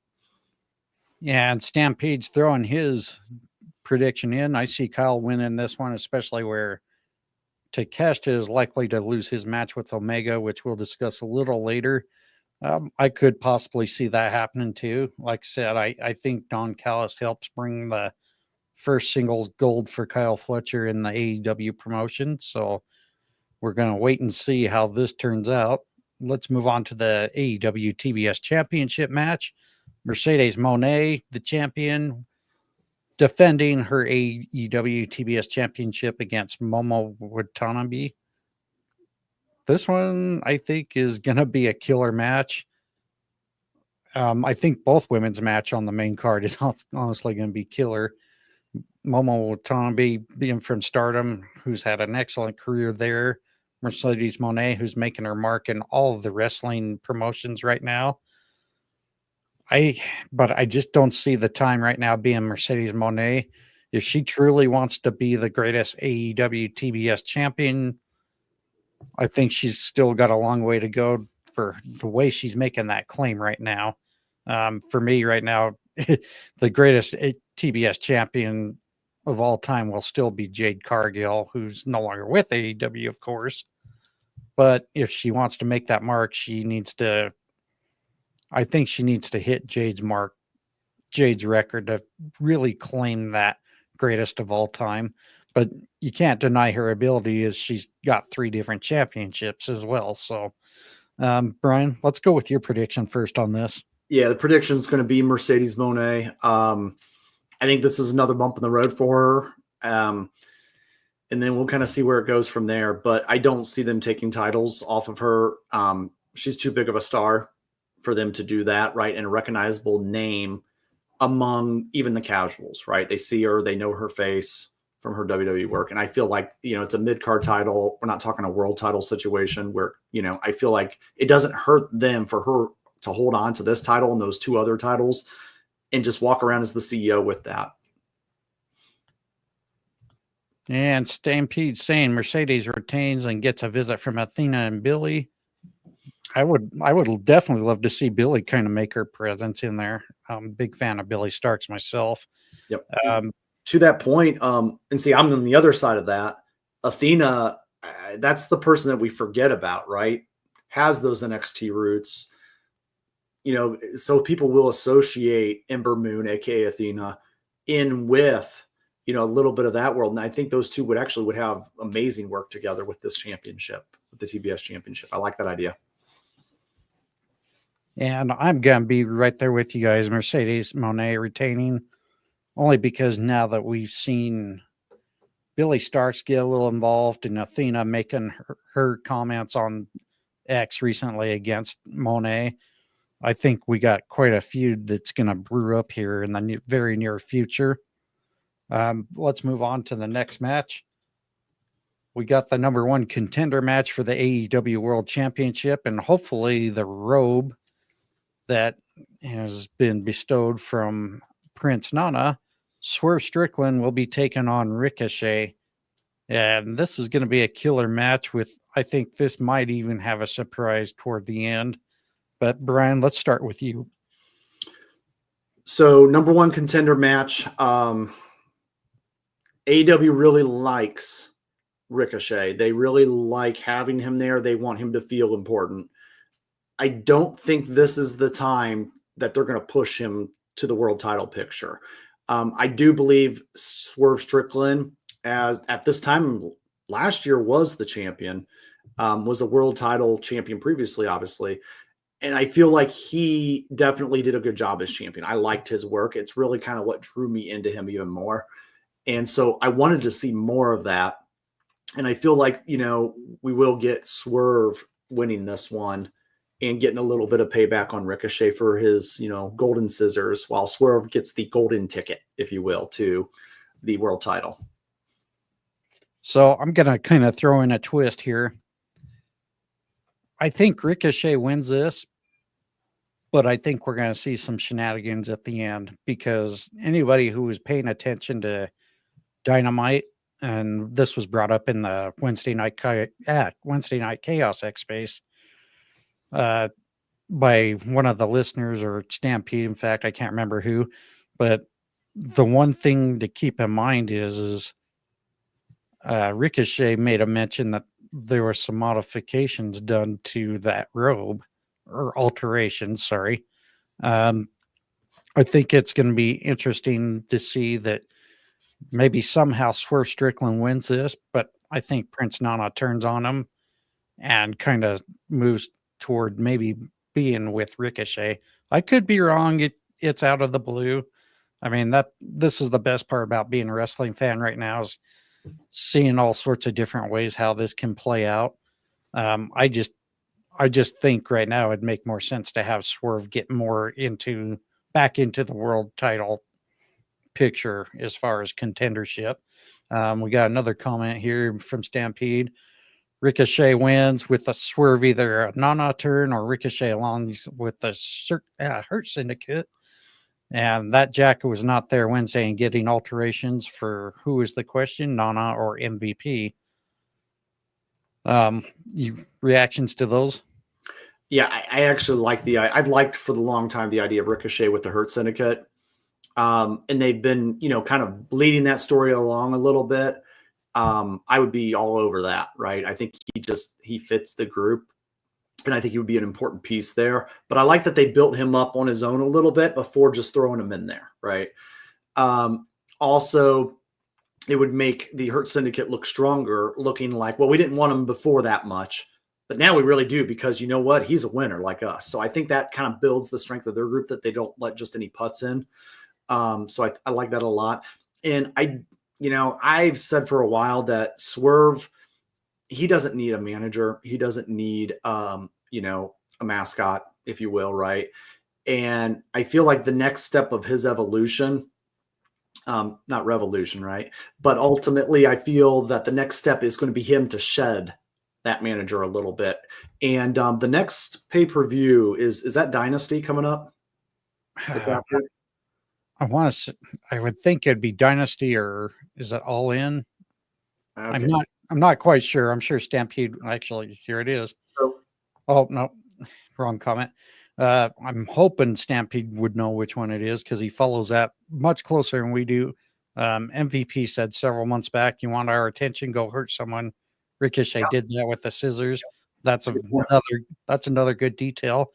Yeah, and Stampede's throwing his prediction in. I see Kyle winning this one, especially where Takeshita is likely to lose his match with Omega, which we'll discuss a little later. I could possibly see that happening too. Like I said, I think Don Callis helps bring the first singles gold for Kyle Fletcher in the AEW promotion. So we're going to wait and see how this turns out. Let's move on to the AEW TBS Championship match. Mercedes Moné, the champion, defending her AEW TBS Championship against Momo Watanabe. This one, I think, is going to be a killer match. I think both women's match on the main card is honestly going to be killer. Momo Watanabe being from Stardom, who's had an excellent career there. Mercedes Moné, who's making her mark in all of the wrestling promotions right now. But I just don't see the time right now being Mercedes Moné. If she truly wants to be the greatest AEW TBS champion, I think she's still got a long way to go for the way she's making that claim right now. For me right now, the greatest TBS champion of all time will still be Jade Cargill, who's no longer with AEW, of course. But if she wants to make that mark, I think she needs to hit Jade's record to really claim that greatest of all time. But you can't deny her ability as she's got 3 different championships as well. So, Brian, let's go with your prediction first on this. Yeah, the prediction is going to be Mercedes Moné. I think this is another bump in the road for her. And then we'll kind of see where it goes from there. But I don't see them taking titles off of her. She's too big of a star for them to do that, right? And a recognizable name among even the casuals, right? They see her, they know her face from her WWE work. And I feel like, it's a mid-card title. We're not talking a world title situation where, I feel like it doesn't hurt them for her to hold on to this title and those 2 other titles and just walk around as the CEO with that. And Stampede saying Mercedes retains and gets a visit from Athena and Billy. I would definitely love to see Billy kind of make her presence in there. I'm a big fan of Billy Starks myself. Yep. To that point, and see, I'm on the other side of that. Athena, that's the person that we forget about, right? Has those NXT roots. So people will associate Ember Moon, aka Athena, in with a little bit of that world, and I think those two would have amazing work together with this championship, with the TBS championship. I like that idea. And I'm gonna be right there with you guys. Mercedes Moné retaining, only because now that we've seen Billy Starks get a little involved and Athena making her comments on X recently against Moné. I think we got quite a feud that's going to brew up here in the very near future. Let's move on to the next match. We got the number 1 contender match for the AEW World Championship and hopefully the robe that has been bestowed from Prince Nana. Swerve Strickland will be taking on Ricochet. And this is going to be a killer match I think this might even have a surprise toward the end. But Brian, let's start with you. So number one contender match. AEW really likes Ricochet. They really like having him there. They want him to feel important. I don't think this is the time that they're going to push him to the world title picture. I do believe Swerve Strickland, as at this time last year was the champion, was a world title champion previously, obviously. And I feel like he definitely did a good job as champion. I liked his work. It's really kind of what drew me into him even more. And so I wanted to see more of that. And I feel like, we will get Swerve winning this one and getting a little bit of payback on Ricochet for his, golden scissors, while Swerve gets the golden ticket, if you will, to the world title. So I'm going to kind of throw in a twist here. I think Ricochet wins this, but I think we're going to see some shenanigans at the end, because anybody who was paying attention to Dynamite, and this was brought up in the Wednesday night Chaos X space by one of the listeners, or Stampede, in fact, I can't remember who, but the one thing to keep in mind is Ricochet made a mention that there were some modifications done to that robe, or alterations, sorry. I think it's going to be interesting to see that maybe somehow Swerve Strickland wins this, but I think Prince Nana turns on him and kind of moves toward maybe being with Ricochet. I could be wrong. It's out of the blue. I mean, this is the best part about being a wrestling fan right now, is seeing all sorts of different ways how this can play out. I just think right now it'd make more sense to have Swerve get more back into the world title picture as far as contendership. We got another comment here from Stampede. Ricochet wins with a Swerve, either a Nana turn or Ricochet along with the Hurt Syndicate. And that Jack was not there Wednesday and getting alterations for who is the question, Nana or MVP. Reactions to those? Yeah, I actually like I've liked for the long time the idea of Ricochet with the Hurt Syndicate. And they've been, kind of leading that story along a little bit. I would be all over that, right? I think he fits the group, and I think he would be an important piece there. But I like that they built him up on his own a little bit before just throwing him in there, right? Also, it would make the Hurt Syndicate look stronger, looking like, well, we didn't want him before that much, but now we really do, because you know what? He's a winner like us. So I think that kind of builds the strength of their group, that they don't let just any putts in. So I like that a lot. And I've said for a while that Swerve, he doesn't need a manager. He doesn't need, a mascot, if you will. Right. And I feel like the next step of his evolution, not revolution, right, but ultimately I feel that the next step is going to be him to shed that manager a little bit. And the next pay-per-view is that Dynasty coming up? I would think it'd be Dynasty, or is it All In? Okay. I'm not quite sure. I'm sure Stampede, actually, here it is. Oh, no, wrong comment. I'm hoping Stampede would know which one it is, because he follows that much closer than we do. MVP said several months back, you want our attention, go hurt someone. Ricochet did that with the scissors. That's another good detail.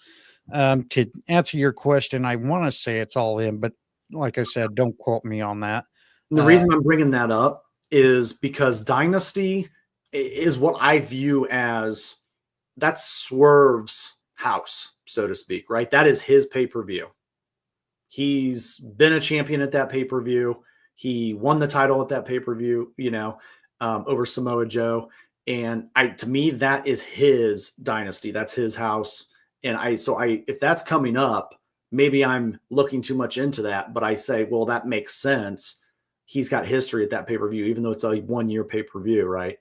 To answer your question, I want to say it's All In, but like I said, don't quote me on that. And the reason I'm bringing that up is because Dynasty is what I view as, that's Swerve's house, so to speak, right? That is his pay-per-view. He's been a champion at that pay-per-view. He won the title at that pay-per-view, over Samoa Joe. And to me, that is his Dynasty. That's his house. And if that's coming up, maybe I'm looking too much into that, but I say, well, that makes sense. He's got history at that pay-per-view, even though it's a 1-year pay-per-view, right?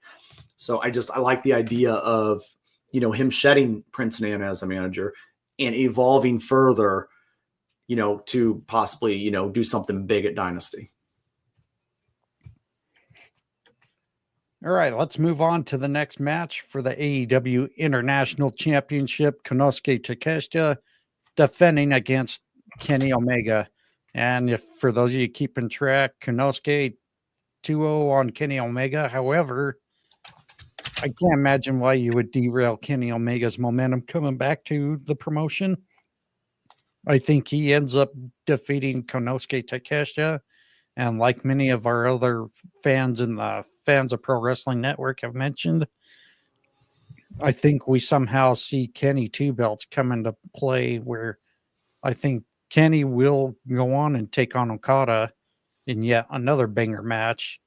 So I like the idea of, him shedding Prince Nana as a manager and evolving further, to possibly, do something big at Dynasty. All right, let's move on to the next match for the AEW International Championship. Konosuke Takeshita defending against Kenny Omega. And if for those of you keeping track, Konosuke 2-0 on Kenny Omega. However, I can't imagine why you would derail Kenny Omega's momentum coming back to the promotion. I think he ends up defeating Konosuke Takeshita. And like many of our other fans in the Fans of Pro Wrestling Network have mentioned, I think we somehow see Kenny two belts come into play where I think Kenny will go on and take on Okada in yet another banger match.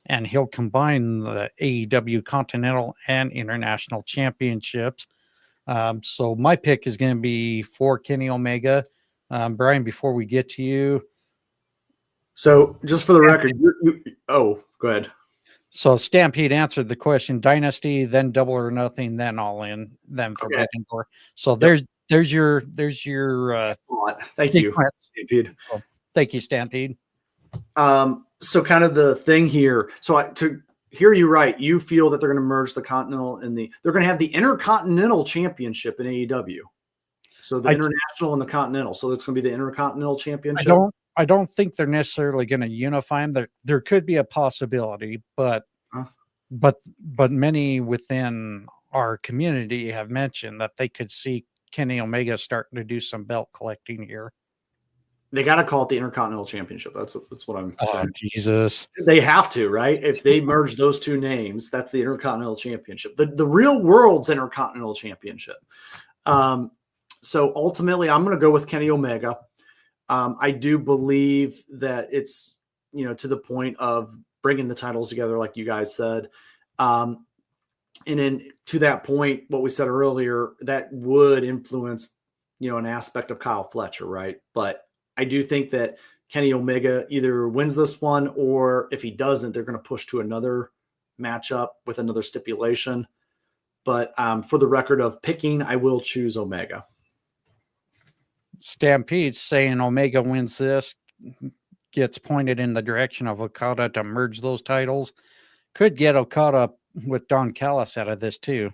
And he'll combine the AEW Continental and International Championships. So my pick is going to be for Kenny Omega. Brian, before we get to you. So just for the record, go ahead. So Stampede answered the question: Dynasty, then Double or Nothing, then All In, then Forbidden Door. So there's your thank you, Stampede. Oh, thank you, Stampede. So kind of the thing here. So to hear you right, you feel that they're going to merge the Continental and they're going to have the Intercontinental Championship in AEW. So the International and the Continental. So it's going to be the Intercontinental Championship. I don't think they're necessarily going to unify them. There could be a possibility, but many within our community have mentioned that they could see Kenny Omega starting to do some belt collecting here. They got to call it the Intercontinental Championship. That's what I'm saying. Jesus. They have to, right? If they merge those two names, that's the Intercontinental Championship. The real world's Intercontinental Championship. So ultimately, I'm going to go with Kenny Omega. I do believe that it's, to the point of bringing the titles together, like you guys said. And then to that point, what we said earlier, that would influence, an aspect of Kyle Fletcher, right? But I do think that Kenny Omega either wins this one, or if he doesn't, they're going to push to another matchup with another stipulation. But for the record of picking, I will choose Omega. Stampede's saying Omega wins this, gets pointed in the direction of Okada to merge those titles. Could get Okada with Don Callis out of this too.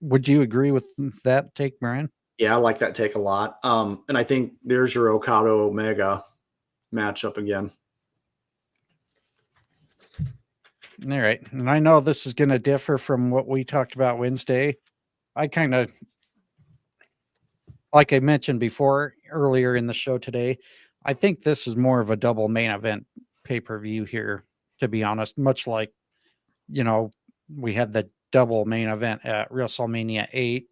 Would you agree with that take, Brian? Yeah, I like that take a lot. And I think there's your Okada Omega matchup again. All right. And I know this is going to differ from what we talked about Wednesday. I kind of, like I mentioned before earlier in the show today, I think this is more of a double main event pay-per-view here, to be honest, much like, we had the double main event at WrestleMania 8,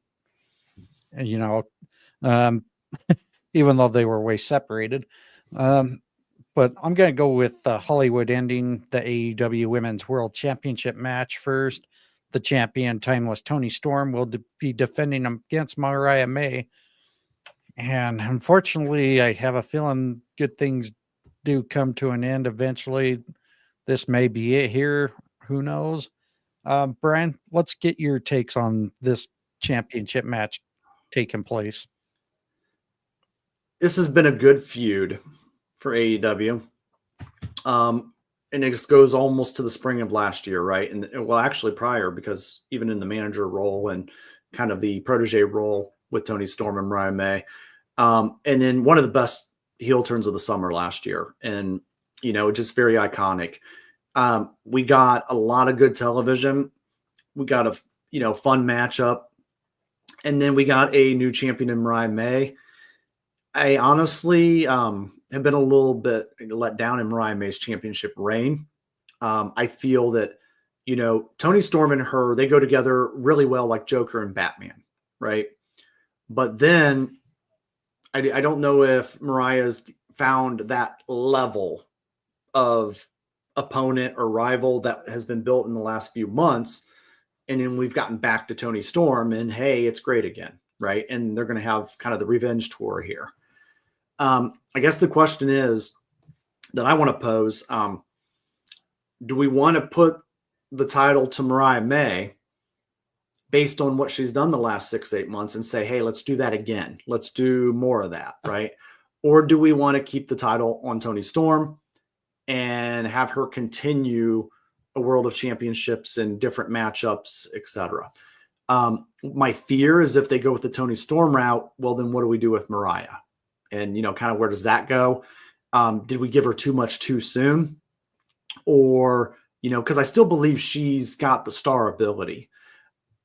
even though they were way separated. But I'm going to go with Hollywood ending the AEW Women's World Championship match first. The champion, Timeless Toni Storm, will be defending against Mariah May. And unfortunately, I have a feeling good things do come to an end eventually. This may be it here. Who knows? Brian, let's get your takes on this championship match taking place. This has been a good feud for AEW. And it just goes almost to the spring of last year, right? And well, actually prior, because even in the manager role and kind of the protege role with Toni Storm and Mariah May. And then one of the best heel turns of the summer last year. And, just very iconic. We got a lot of good television. We got a, fun matchup. And then we got a new champion in Mariah May. I honestly have been a little bit let down in Mariah May's championship reign. I feel that, Toni Storm and her, they go together really well like Joker and Batman, right? But then I don't know if Mariah's found that level of opponent or rival that has been built in the last few months. And then we've gotten back to Toni Storm and hey, it's great again, right? And they're going to have kind of the revenge tour here. I guess the question is that I want to pose, do we want to put the title to Mariah May based on what she's done the last 6-8 months and say, hey, let's do that again. Let's do more of that, right? Or do we want to keep the title on Toni Storm and have her continue a world of championships and different matchups, etc. My fear is if they go with the Toni Storm route, well, then what do we do with Mariah? And, kind of where does that go? Did we give her too much too soon? Or, because I still believe she's got the star ability.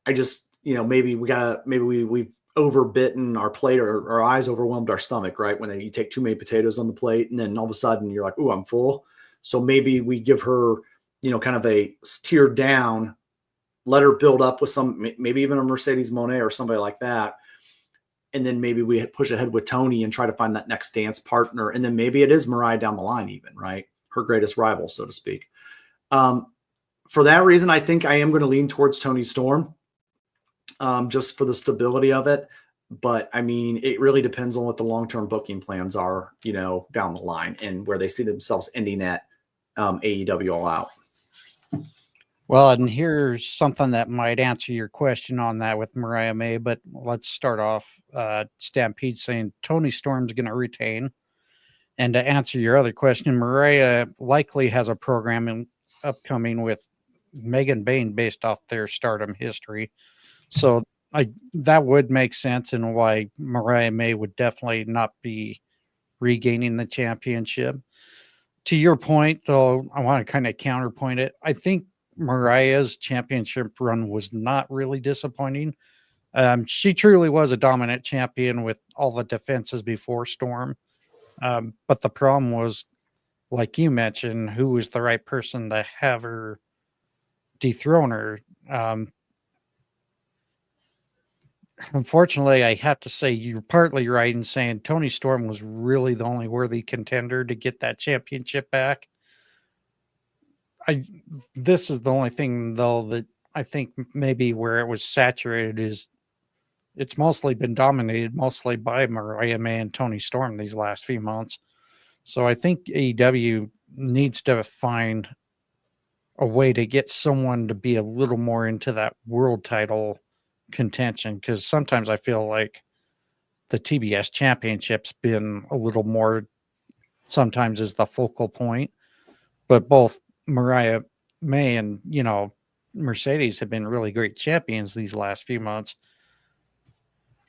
I just, maybe we've overbitten our plate, or our eyes overwhelmed our stomach, right? When you take too many potatoes on the plate and then all of a sudden you're like, ooh, I'm full. So maybe we give her, kind of a tier down, let her build up with maybe even a Mercedes Moné or somebody like that. And then maybe we push ahead with Toni and try to find that next dance partner. And then maybe it is Mariah down the line even, right? Her greatest rival, so to speak. For that reason, I think I am going to lean towards Toni Storm, just for the stability of it. But I mean, it really depends on what the long-term booking plans are, down the line, and where they see themselves ending at AEW All Out. Well, and here's something that might answer your question on that with Mariah May, but let's start off. Stampede saying Toni Storm's going to retain. And to answer your other question, Mariah likely has a program upcoming with Megan Bayne based off their Stardom history. So that would make sense, and why Mariah May would definitely not be regaining the championship. To your point, though, I want to kind of counterpoint it. I think Mariah's championship run was not really disappointing. She truly was a dominant champion with all the defenses before Storm. But the problem was, like you mentioned, who was the right person to have her dethrone her. Unfortunately, I have to say you're partly right in saying Toni Storm was really the only worthy contender to get that championship back. This is the only thing, though, that I think maybe where it was saturated is it's mostly been dominated mostly by Mariah May and Toni Storm these last few months. So I think AEW needs to find a way to get someone to be a little more into that world title contention, because sometimes I feel like the TBS championship's been a little more sometimes is the focal point, but both Mariah May and, Mercedes have been really great champions these last few months.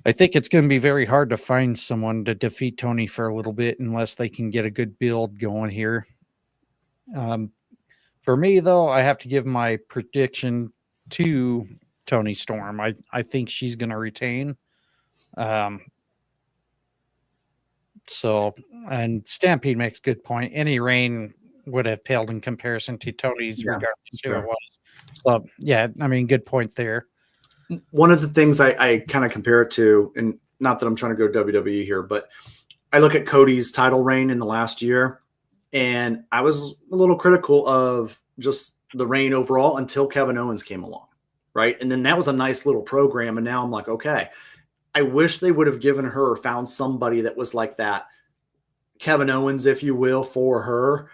I think it's going to be very hard to find someone to defeat Toni for a little bit unless they can get a good build going here. For me, though, I have to give my prediction to Toni Storm. I think she's going to retain. So, and Stampede makes a good point. Any reign would have paled in comparison to Toni's, regardless of who it was. So, yeah, I mean, good point there. One of the things I kind of compare it to, and not that I'm trying to go WWE here, but I look at Cody's title reign in the last year, and I was a little critical of just the reign overall until Kevin Owens came along, right? And then that was a nice little program, and now I'm like, okay, I wish they would have given her or found somebody that was like that Kevin Owens, if you will, for her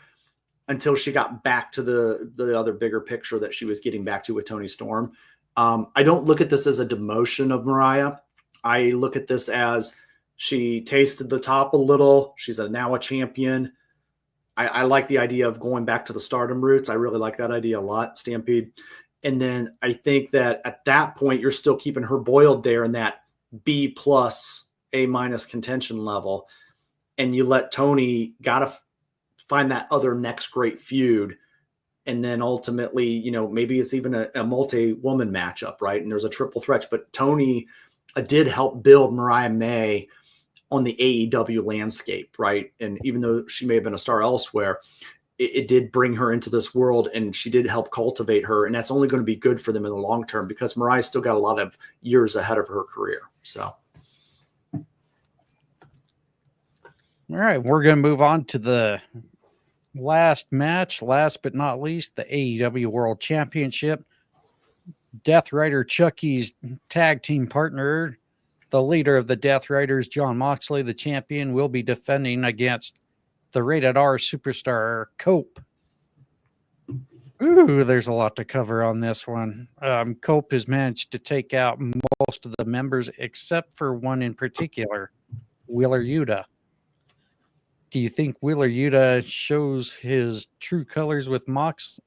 until she got back to the other bigger picture that she was getting back to with Toni Storm. I don't look at this as a demotion of Mariah. I look at this as she tasted the top a little. She's now a champion. I like the idea of going back to the Stardom roots. I really like that idea a lot, Stampede. And then I think that at that point, you're still keeping her boiled there in that B plus, A minus contention level. And you let Toni gotta find that other next great feud. And then ultimately, maybe it's even a multi-woman matchup, right? And there's a triple threat. But Toni did help build Mariah May on the AEW landscape, right? And even though she may have been a star elsewhere, it did bring her into this world, and she did help cultivate her. And that's only going to be good for them in the long term, because Mariah's still got a lot of years ahead of her career. So. All right, we're going to move on to the last match, last but not least, the AEW World Championship. Death Rider Chucky's tag team partner, the leader of the Death Riders, John Moxley, the champion, will be defending against the Rated R superstar Cope. Ooh, there's a lot to cover on this one. Cope has managed to take out most of the members except for one in particular, Wheeler Yuta. Do you think Wheeler Yuta shows his true colors with Mox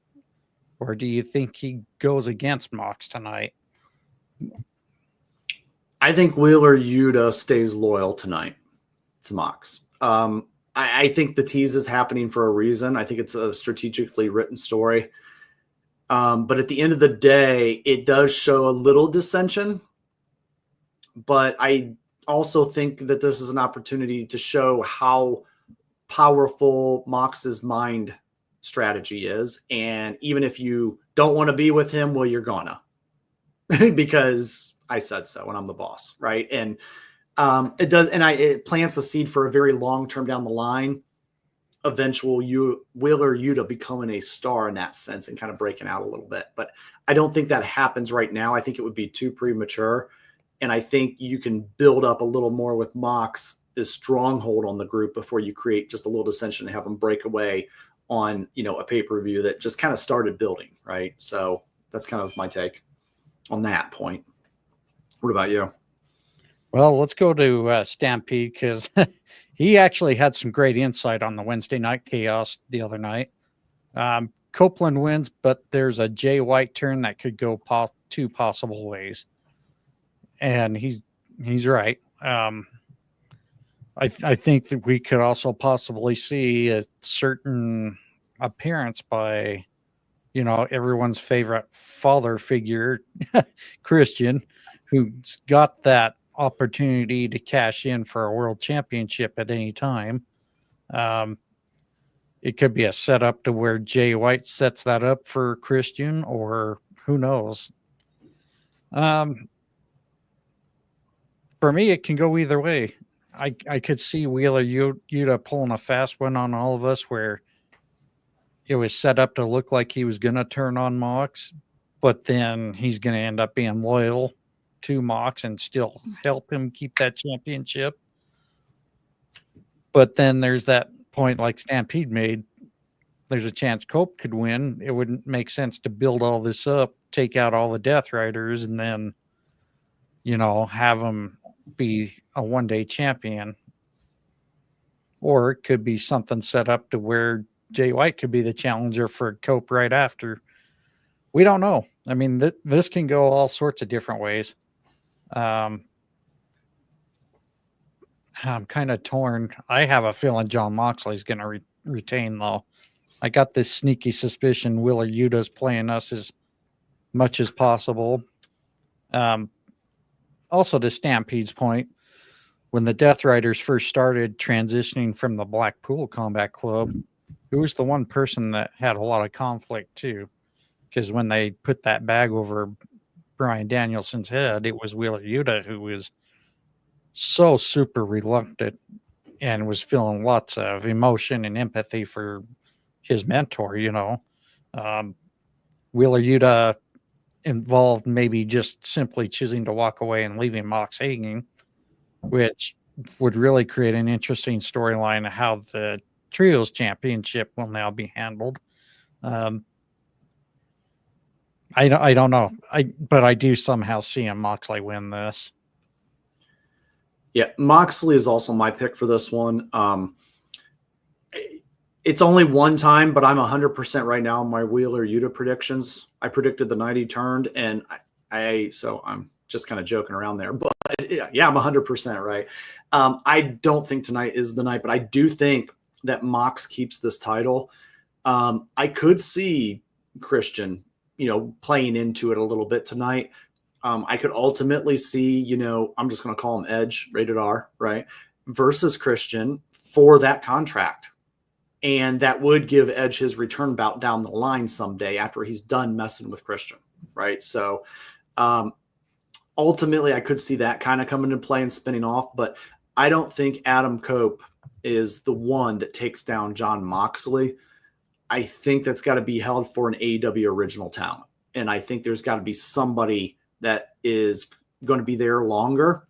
Or do you think he goes against Mox tonight? I think Wheeler Yuta stays loyal tonight to Mox. I think the tease is happening for a reason. I think it's a strategically written story. But at the end of the day, it does show a little dissension. But I also think that this is an opportunity to show how powerful Mox's mind strategy is. And even if you don't want to be with him, well, you're gonna because I said so and I'm the boss, right? And it does, and it plants a seed for a very long term down the line. Eventual Wheeler Yuta becoming a star in that sense and kind of breaking out a little bit. But I don't think that happens right now. I think it would be too premature. And I think you can build up a little more with Mox, this stronghold on the group before you create just a little dissension and have them break away on, a pay-per-view that just kind of started building, right? So that's kind of my take on that point. What about you? Well, let's go to Stampede because he actually had some great insight on the Wednesday Night Chaos the other night. Copeland wins, but there's a Jay White turn that could go two possible ways. And he's right. I think that we could also possibly see a certain appearance by, everyone's favorite father figure, Christian, who's got that opportunity to cash in for a world championship at any time. It could be a setup to where Jay White sets that up for Christian, or who knows. For me, it can go either way. I could see Wheeler Yuta pulling a fast one on all of us where it was set up to look like he was going to turn on Mox, but then he's going to end up being loyal to Mox and still help him keep that championship. But then there's that point like Stampede made. There's a chance Cope could win. It wouldn't make sense to build all this up, take out all the Death Riders, and then, have him be a one-day champion. Or it could be something set up to where Jay White could be the challenger for Cope right after. We don't know. I mean, this can go all sorts of different ways. I'm kind of torn. I have a feeling John Moxley's going to retain, though. I got this sneaky suspicion Wheeler Yuta's playing us as much as possible. Also, to Stampede's point, when the Death Riders first started transitioning from the Blackpool Combat Club, it was the one person that had a lot of conflict, too. Because when they put that bag over Bryan Danielson's head, it was Wheeler Yuta who was so super reluctant and was feeling lots of emotion and empathy for his mentor, Wheeler Yuta involved maybe just simply choosing to walk away and leaving Mox hanging, which would really create an interesting storyline of how the Trios Championship will now be handled. I don't know. But I do somehow see him Moxley win this. Yeah, Moxley is also my pick for this one. It's only one time, but I'm 100% right now on my Wheeler Yuta predictions. I predicted the night he turned, and so I'm just kind of joking around there. But yeah, I'm 100% right. I don't think tonight is the night, but I do think that Mox keeps this title. I could see Christian, playing into it a little bit tonight. I could ultimately see, I'm just going to call him Edge, rated R, right, versus Christian for that contract. And that would give Edge his return bout down the line someday after he's done messing with Christian, right? So ultimately, I could see that kind of coming into play and spinning off, but I don't think Adam Cope is the one that takes down John Moxley. I think that's got to be held for an AEW original talent. And I think there's got to be somebody that is going to be there longer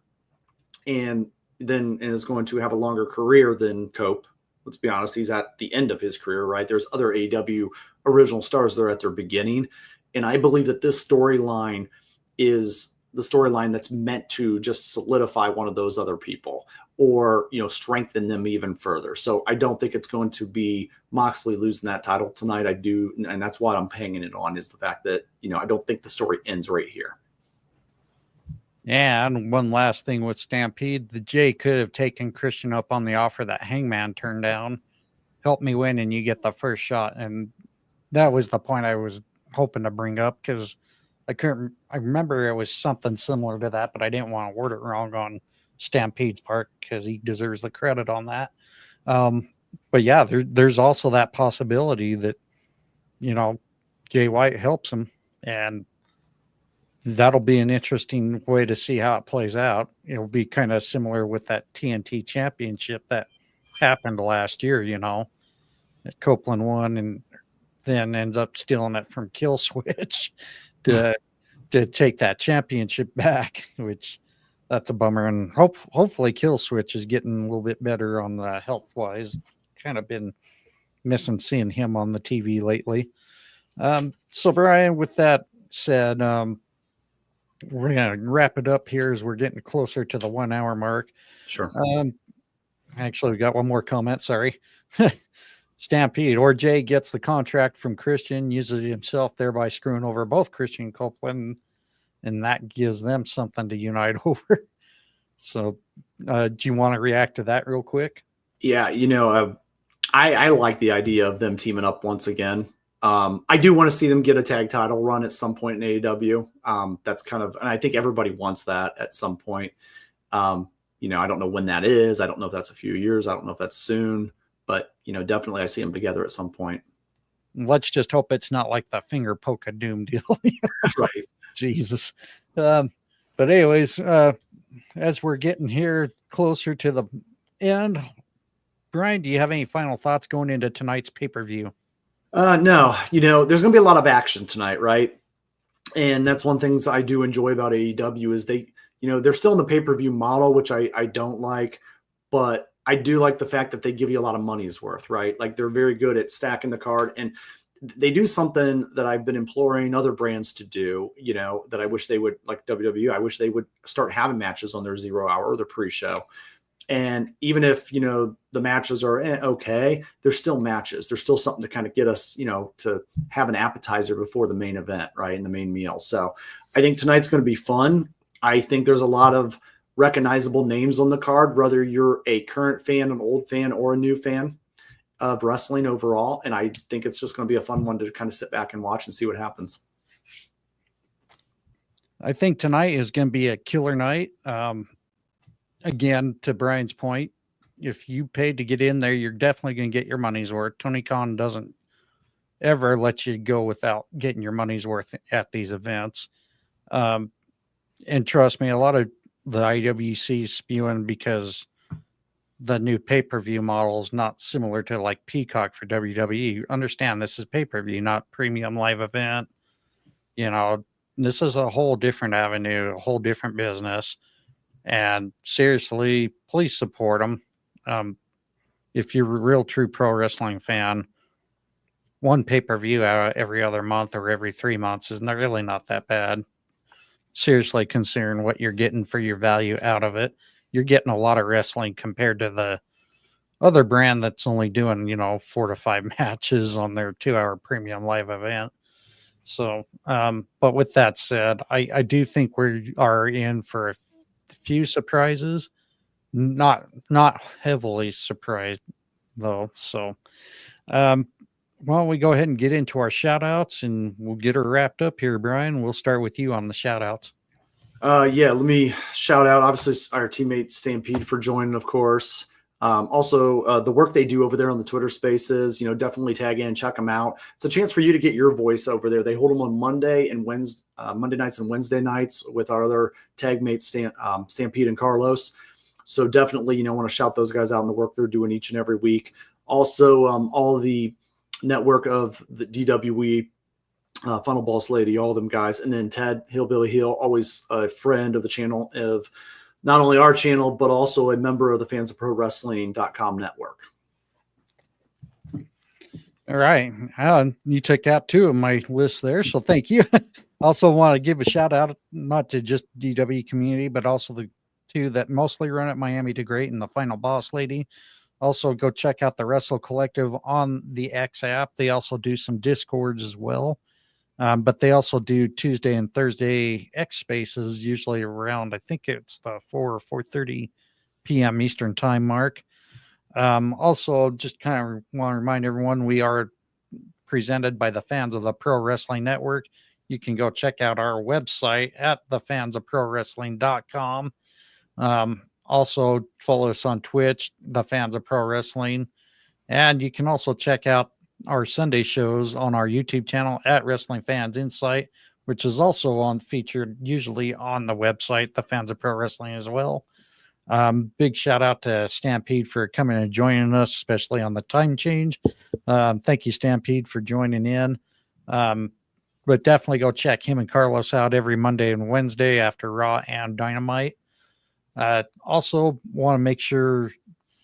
and is going to have a longer career than Cope. Let's be honest, he's at the end of his career, right? There's other AEW original stars that are at their beginning. And I believe that this storyline is the storyline that's meant to just solidify one of those other people. or, strengthen them even further. So I don't think it's going to be Moxley losing that title tonight. I do. And that's what I'm hanging it on, is the fact that, I don't think the story ends right here. Yeah, and one last thing with Stampede, the Jay could have taken Christian up on the offer that Hangman turned down. Help me win and you get the first shot. And that was the point I was hoping to bring up, because I remember it was something similar to that, but I didn't want to word it wrong on Stampede's part because he deserves the credit on that. But yeah, there's also that possibility that, Jay White helps him, and that'll be an interesting way to see how it plays out. It'll be kind of similar with that TNT championship that happened last year, that Copeland won and then ends up stealing it from Killswitch to take that championship back, which that's a bummer. And hopefully Killswitch is getting a little bit better on the health wise. Kind of been missing seeing him on the TV lately. So Brian, with that said, we're going to wrap it up here as we're getting closer to the 1 hour mark. Sure. Actually, we got one more comment. Sorry. Stampede or Jay gets the contract from Christian, uses it himself, thereby screwing over both Christian and Copeland, and that gives them something to unite over. So, do you want to react to that real quick? Yeah, I like the idea of them teaming up once again. I do want to see them get a tag title run at some point in AEW. That's kind of, and I think everybody wants that at some point. I don't know when that is. I don't know if that's a few years. I don't know if that's soon, but definitely I see them together at some point. Let's just hope it's not like the finger poke of doom deal. Right. Jesus. But anyways, as we're getting here closer to the end, Brian, do you have any final thoughts going into tonight's pay-per-view? No, there's going to be a lot of action tonight, right? And that's one thing I do enjoy about AEW is they're still in the pay-per-view model, which I don't like, but I do like the fact that they give you a lot of money's worth, right? Like they're very good at stacking the card, and they do something that I've been imploring other brands to do, that I wish they would, like WWE, I wish they would start having matches on their 0 hour or their pre-show. And even if, the matches are okay, there's still matches. There's still something to kind of get us, to have an appetizer before the main event, right, and the main meal. So I think tonight's going to be fun. I think there's a lot of recognizable names on the card, whether you're a current fan, an old fan, or a new fan of wrestling overall. And I think it's just going to be a fun one to kind of sit back and watch and see what happens. I think tonight is going to be a killer night. Again, to Brian's point, if you paid to get in there, you're definitely going to get your money's worth. Tony Khan doesn't ever let you go without getting your money's worth at these events. And trust me, a lot of the IWC is spewing because the new pay-per-view model is not similar to like Peacock for WWE. Understand this is pay-per-view, not premium live event. This is a whole different avenue, a whole different business. And seriously, please support them. If you're a real true pro wrestling fan, one pay-per-view every other month or every 3 months is really not that bad. Seriously, considering what you're getting for your value out of it. You're getting a lot of wrestling compared to the other brand that's only doing, 4 to 5 matches on their 2 hour premium live event. So, but with that said, I do think we are in for a few surprises, not heavily surprised though. So, why don't we go ahead and get into our shout outs and we'll get her wrapped up here, Brian. We'll start with you on the shout outs. Yeah, let me shout out, obviously, our teammate Stampede for joining, of course. Also, the work they do over there on the Twitter Spaces, definitely tag in, check them out. It's a chance for you to get your voice over there. They hold them on Monday nights and Wednesday nights with our other tag mates, Stampede and Carlos. So definitely, want to shout those guys out in the work they're doing each and every week. Also, all the network of the DWE, Funnel Boss Lady, all of them guys, and then Ted Hillbilly Hill, always a friend of the channel, of not only our channel but also a member of the Fans of Pro Wrestling.com network. All right, you took out 2 of my list there, so thank you. Also want to give a shout out not to just DW community but also the too that mostly run at Miami to Great and the Final Boss Lady. Also, go check out the Wrestle Collective on the X app. They also do some Discords as well. But they also do Tuesday and Thursday X Spaces, usually around, I think it's the 4 or 4:30 p.m. Eastern time mark. Also, just kind of want to remind everyone we are presented by the Fans of the Pro Wrestling Network. You can go check out our website at thefansofprowrestling.com. Also, follow us on Twitch, the Fans of Pro Wrestling. And you can also check out our Sunday shows on our YouTube channel at Wrestling Fans Insight, which is also featured usually on the website, the Fans of Pro Wrestling as well. Big shout out to Stampede for coming and joining us, especially on the time change. Thank you, Stampede, for joining in. But definitely go check him and Carlos out every Monday and Wednesday after Raw and Dynamite. Also want to make sure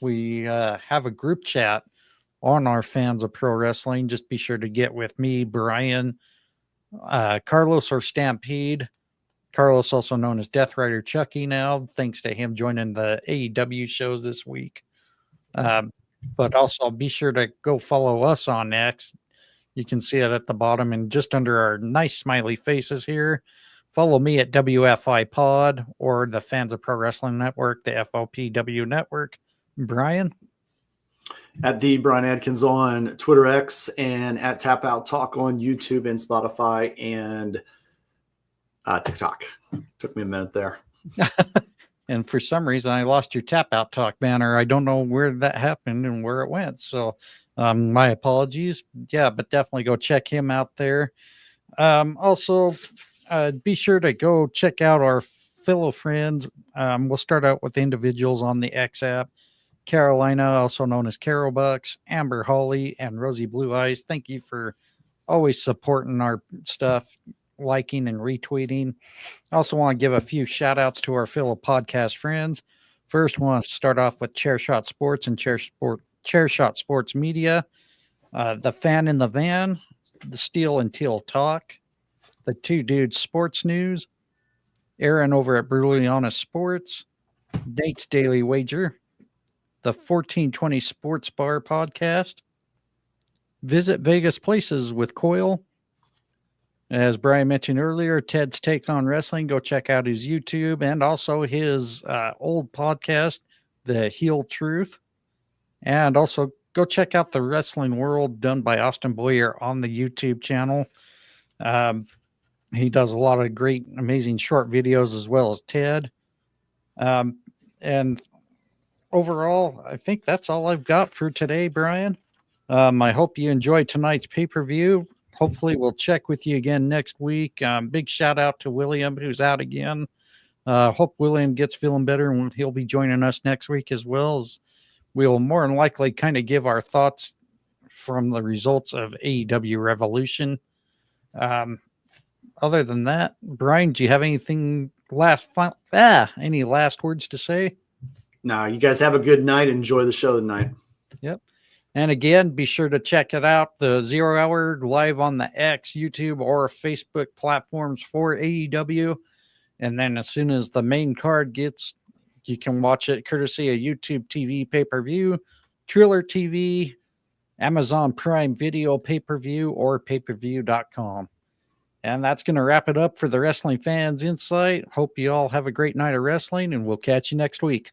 we have a group chat on our Fans of Pro Wrestling. Just be sure to get with me, Brian, Carlos, or Stampede. Carlos, also known as Death Rider Chucky now, thanks to him joining the AEW shows this week. But also be sure to go follow us on X. You can see it at the bottom and just under our nice smiley faces here. Follow me at WFI Pod or the Fans of Pro Wrestling Network, the FOPW Network. Brian? At the Brian Adkins on Twitter X and at Tap Out Talk on YouTube and Spotify and TikTok. Took me a minute there. And for some reason, I lost your Tap Out Talk banner. I don't know where that happened and where it went. So my apologies. Yeah, but definitely go check him out there. Also, be sure to go check out our fellow friends. We'll start out with individuals on the X app. Carolina, also known as Carol Bucks, Amber Holly, and Rosie Blue Eyes. Thank you for always supporting our stuff, liking and retweeting. I also want to give a few shout outs to our fellow podcast friends. First, I want to start off with Chairshot Sports and Chairshot Sports Media, The Fan in the Van, The Steel and Teal Talk, The Two Dudes Sports News, Aaron over at Brutally Honest Sports, Nate's Daily Wager, the 1420 Sports Bar Podcast, Visit Vegas Places with Coyle. As Brian mentioned earlier, Ted's Take on Wrestling. Go check out his YouTube and also his old podcast, The Heel Truth. And also go check out The Wrestling World done by Austin Boyer on the YouTube channel. He does a lot of great, amazing short videos as well as Ted. And overall, I think that's all I've got for today, Brian. I hope you enjoyed tonight's pay-per-view. Hopefully we'll check with you again next week. Big shout out to William, who's out again. Hope William gets feeling better and he'll be joining us next week as well. As we'll more than likely kind of give our thoughts from the results of AEW Revolution. Other than that, Brian, do you have anything any last words to say? No, you guys have a good night. Enjoy the show tonight. Yep. And again, be sure to check it out. The 0 Hour live on the X, YouTube, or Facebook platforms for AEW. And then as soon as the main card gets, you can watch it courtesy of YouTube TV pay-per-view, Triller TV, Amazon Prime Video pay-per-view, or payperview.com. And that's going to wrap it up for the Wrestling Fans Insight. Hope you all have a great night of wrestling, and we'll catch you next week.